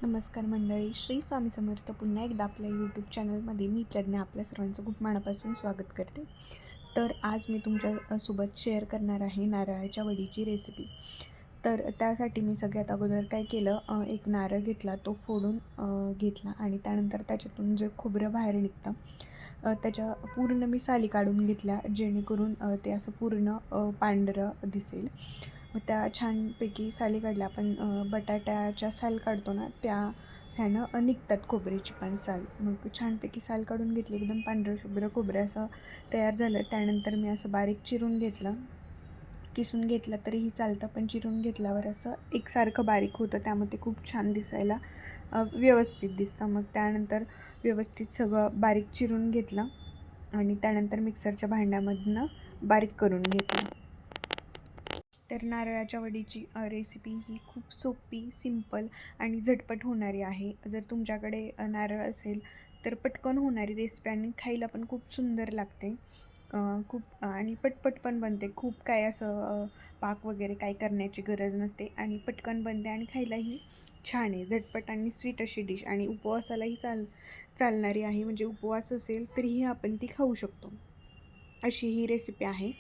नमस्कार मंडळी, श्री स्वामी समर्थ. पुन्हा एकदा आपल्या यूट्यूब चॅनलमध्ये मी प्रज्ञा आपल्या सर्वांचं खूप मनापासून स्वागत करते. तर आज मी तुमच्यासोबत शेअर करणार आहे नारळाच्या वडीची रेसिपी. तर त्यासाठी मी सगळ्यात अगोदर काय केलं, एक नारळ घेतला, तो फोडून घेतला आणि त्यानंतर त्याच्यातून जे खोबरं बाहेर निघतं त्याच्या पूर्ण मी साली काढून घेतल्या, जेणेकरून ते असं पूर्ण पांढरं दिसेल. मग त्या छानपैकी साली काढल्या. आपण बटाट्याच्या साल काढतो ना, त्या ह्यानं निघतात खोबऱ्याची पण साल. मग छानपैकी साल काढून घेतली, एकदम पांढरं शुभ्र खोबरं असं तयार झालं. त्यानंतर मी असं बारीक चिरून घेतलं, किसून घेतलं तरीही चालतं, पण चिरून घेतल्यावर असं एकसारखं बारीक होतं, त्यामध्ये खूप छान दिसायला व्यवस्थित दिसतं. मग त्यानंतर व्यवस्थित सगळं बारीक चिरून घेतलं आणि त्यानंतर मिक्सरच्या भांड्यामधनं बारीक करून घेतलं. तर नारळाच्या वडीची रेसिपी ही खूप सोपी, सिंपल आणि झटपट होणारी आहे. जर तुमच्याकडे नारळ असेल तर पटकन होणारी रेसिपी आणि खायला पण खूप सुंदर लागते. खूप आणि पटपट पण बनते. खूप काय असं पाक वगैरे काय करण्याची गरज नसते आणि पटकन बनते आणि खायलाही छान आहे. झटपट आणि स्वीट अशी डिश आणि उपवासालाही चालणारी आहे. म्हणजे उपवास असेल तरीही आपण ती खाऊ शकतो, अशी ही रेसिपी आहे.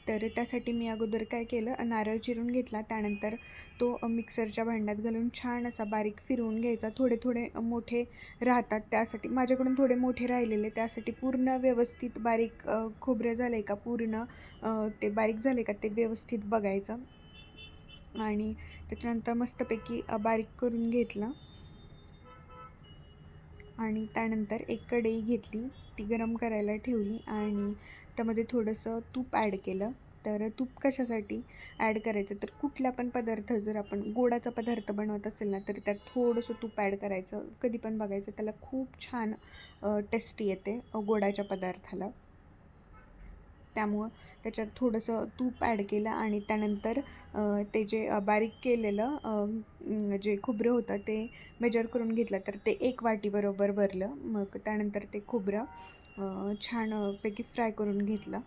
तर त्यासाठी मी अगोदर काय केलं, नारळ चिरून घेतला. त्यानंतर तो मिक्सरच्या भांड्यात घालून छान असा बारीक फिरवून घ्यायचा. थोडे थोडे मोठे राहतात, त्यासाठी माझ्याकडून थोडे मोठे राहिलेले. त्यासाठी पूर्ण व्यवस्थित बारीक खोबरं झालं आहे का, पूर्ण ते बारीक झाले का ते व्यवस्थित बघायचं आणि त्याच्यानंतर मस्तपैकी बारीक करून घेतलं. आणि त्यानंतर एक कढई घेतली, ती गरम करायला ठेवली आणि त्यामध्ये थोडंसं तूप ॲड केलं. तर तूप कशासाठी ॲड करायचं, तर कुठला पण पदार्थ जर आपण गोडाचा पदार्थ बनवत असेल ना, तर त्यात थोडंसं तूप ॲड करायचं. कधी पण बघायचं, त्याला खूप छान टेस्टी येते गोडाच्या पदार्थाला. त्यामुळं त्याच्यात थोडंसं तूप ॲड केलं आणि त्यानंतर ते जे बारीक केलेलं जे खोबरं होतं ते मेजर करून घेतलं, तर ते 1 वाटी बरोबर भरलं. मग त्यानंतर ते खोबरं छानपैकी फ्राय करून घेतलं.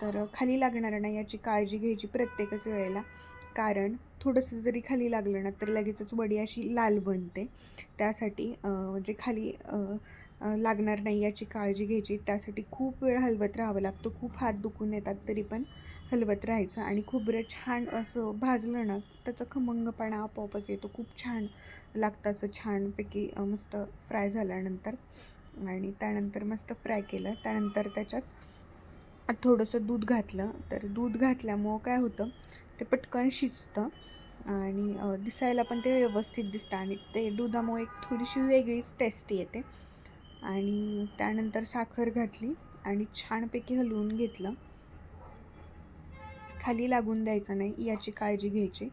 तर खाली लागणार नाही याची काळजी घ्यायची प्रत्येकच वेळेला, कारण थोडंसं जरी खाली लागलं ना, तर लगेचच वडी अशी लाल बनते. त्यासाठी म्हणजे खाली लागणार नाही याची काळजी घ्यायची. त्यासाठी खूप वेळ हलवत राहावं लागतं. खूप हात दुखून येतात, तरी पण हलवत राहायचं आणि खोबरं छान असं भाजलं ना, त्याचा खमंगपणा आपोआपच येतो. खूप छान लागतं असं छानपैकी मस्त फ्राय झाल्यानंतर. आणि त्यानंतर मस्त फ्राय केलं. त्यानंतर त्याच्यात थोडंसं दूध घातलं. तर दूध घातल्यामुळं काय होतं, ते पटकन शिजतं आणि दिसायला पण ते व्यवस्थित दिसतं आणि ते दुधामुळे एक थोडीशी वेगळीच टेस्ट येते. आणि त्यानंतर साखर घातली आणि छानपैकी हलवून घेतलं. खाली लागून द्यायचं नाही याची काळजी घ्यायची.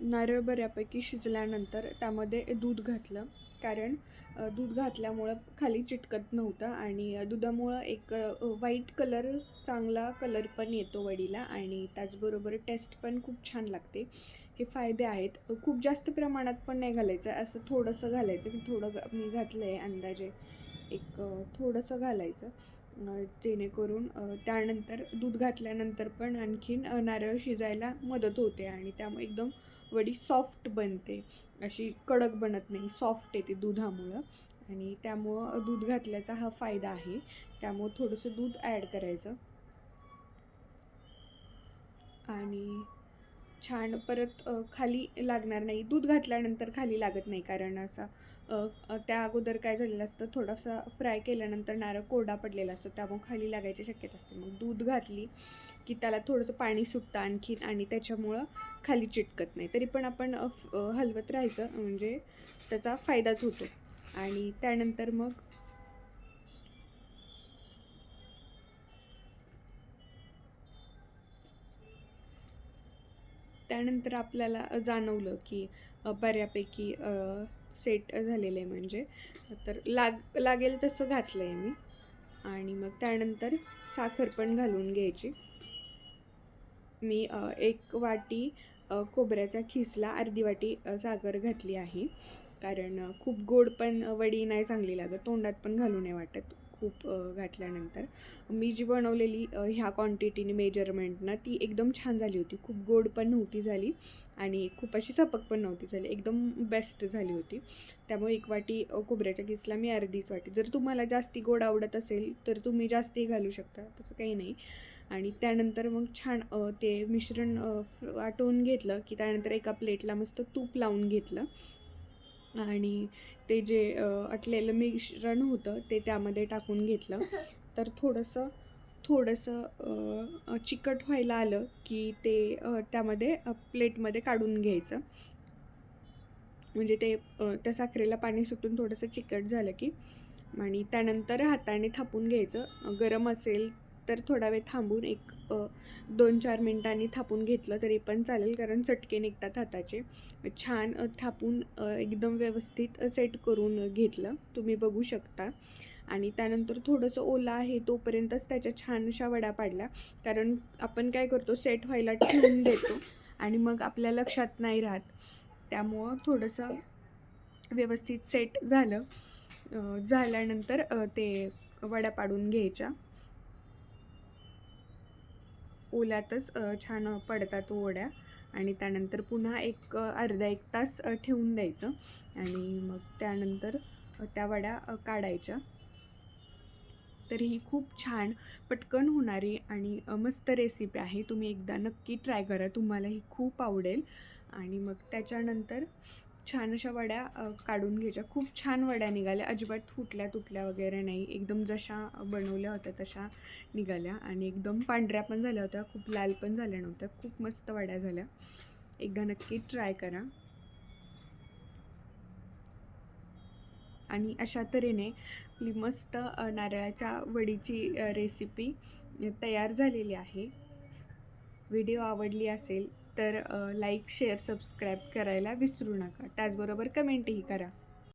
नारळ बऱ्यापैकी शिजल्यानंतर त्यामध्ये दूध घातलं, कारण दूध घातल्यामुळं खाली चिटकत नव्हतं आणि दुधामुळं एक व्हाईट कलर, चांगला कलर पण येतो वडीला आणि त्याचबरोबर टेस्ट पण खूप छान लागते. हे फायदे आहेत. खूप जास्त प्रमाणात पण नाही घालायचं, असं थोडंसं घालायचं. मी घातलं आहे अंदाजे एक थोडंसं घालायचं, जेणेकरून त्यानंतर दूध घातल्यानंतर पण आणखीन नारळ शिजायला मदत होते आणि त्यामुळे एकदम वडी सॉफ्ट बनते, अशी कडक बनत नाही, सॉफ्ट येते दुधामुळं. आणि त्यामुळं दूध घातल्याचा हा फायदा आहे. त्यामुळं थोडंसं दूध ॲड करायचं आणि छान परत खाली लागणार नाही. दूध घातल्यानंतर खाली लागत नाही, कारण असा त्या अगोदर काय झालेलं असतं, थोडासा फ्राय केल्यानंतर नारळ कोरडा पडलेला असतो, त्यामुळे खाली लागायची शक्यता असते. मग दूध घातली की त्याला थोडंसं पाणी सुटतं आणखीन आणि त्याच्यामुळं खाली चिटकत नाही. तरी पण आपण हलवत राहायचं, म्हणजे त्याचा फायदाच होतो. आणि त्यानंतर आपल्याला जाणवलं की बऱ्यापैकी सेट झालेलं आहे, म्हणजे तर लागेल तसं घातलं आहे मी आणि मग त्यानंतर साखर पण घालून घ्यायची. मी 1 वाटी खोबऱ्याचा खिसला, अर्धी वाटी साखर घातली आहे. कारण खूप गोड पण वडी नाही चांगली लागत, तोंडात पण घालू नाही वाटत खूप घातल्यानंतर. मी जी बनवलेली ह्या क्वांटिटीने मेजरमेंटनं ती एकदम छान झाली होती. खूप गोड पण नव्हती झाली आणि खूप अशी सपक पण नव्हती झाली, एकदम बेस्ट झाली होती. त्यामुळे 1 वाटी खोबऱ्याच्या किसला मी अर्धीच वाटी. जर तुम्हाला जास्ती गोड आवडत असेल तर तुम्ही जास्ती घालू शकता, तसं काही नाही. आणि त्यानंतर मग छान ते मिश्रण आटवून घेतलं की त्यानंतर एका प्लेटला मस्त तूप लावून घेतलं आणि ते जे आटलेलं मिश्रण होतं ते त्यामध्ये टाकून घेतलं. तर थोडंसं चिकट व्हायला आलं की ते त्यामध्ये प्लेटमध्ये काढून घ्यायचं. म्हणजे ते त्या साखरेला पाणी सुटून थोडंसं चिकट झालं की आणि त्यानंतर हाताने थापून घ्यायचं. गरम असेल तर थोडा वेळ थांबून एक 2-4 मिनिटांनी थापून घेतलं तरी पण चालेल, कारण चटके निघतात हाताचे. छान थापून एकदम व्यवस्थित सेट करून घेतलं, तुम्ही बघू शकता. आणि त्यानंतर थोडंसं ओलं आहे तोपर्यंतच त्याच्या छान अशा वड्या पाडल्या. कारण आपण काय करतो, सेट व्हायला ठेवून देतो आणि मग आपल्या लक्षात नाही राहत. त्यामुळं थोडंसं व्यवस्थित सेट झालं. झाल्यानंतर ते वड्या पाडून घ्यायच्या. ओल्यातच छान पडतात वड्या आणि त्यानंतर पुन्हा एक अर्धा 1 तास ठेवून द्यायचं आणि मग त्यानंतर त्या वड्या काढायच्या. तर ही खूप छान पटकन होणारी आणि मस्त रेसिपी आहे. तुम्ही एकदा नक्की ट्राय करा, तुम्हाला ही खूप आवडेल. आणि मग त्याच्यानंतर छान अशा वड्या काढून घ्यायच्या. खूप छान वड्या निघाल्या, अजिबात फुटल्या-तुटल्या वगैरे नाही. एकदम जशा बनवल्या होत्या तशा निघाल्या आणि एकदम पांढऱ्या पण झाल्या होत्या, खूप लाल पण झाल्या नव्हत्या. खूप मस्त वड्या झाल्या. एकदा नक्की ट्राय करा. आणि अशा तऱ्हेने आपली मस्त नारळाच्या वडीची रेसिपी तयार झालेली आहे. व्हिडिओ आवडली असेल तर लाईक, शेअर, सबस्क्राईब करायला विसरू नका. त्याचबरोबर कमेंटही करा.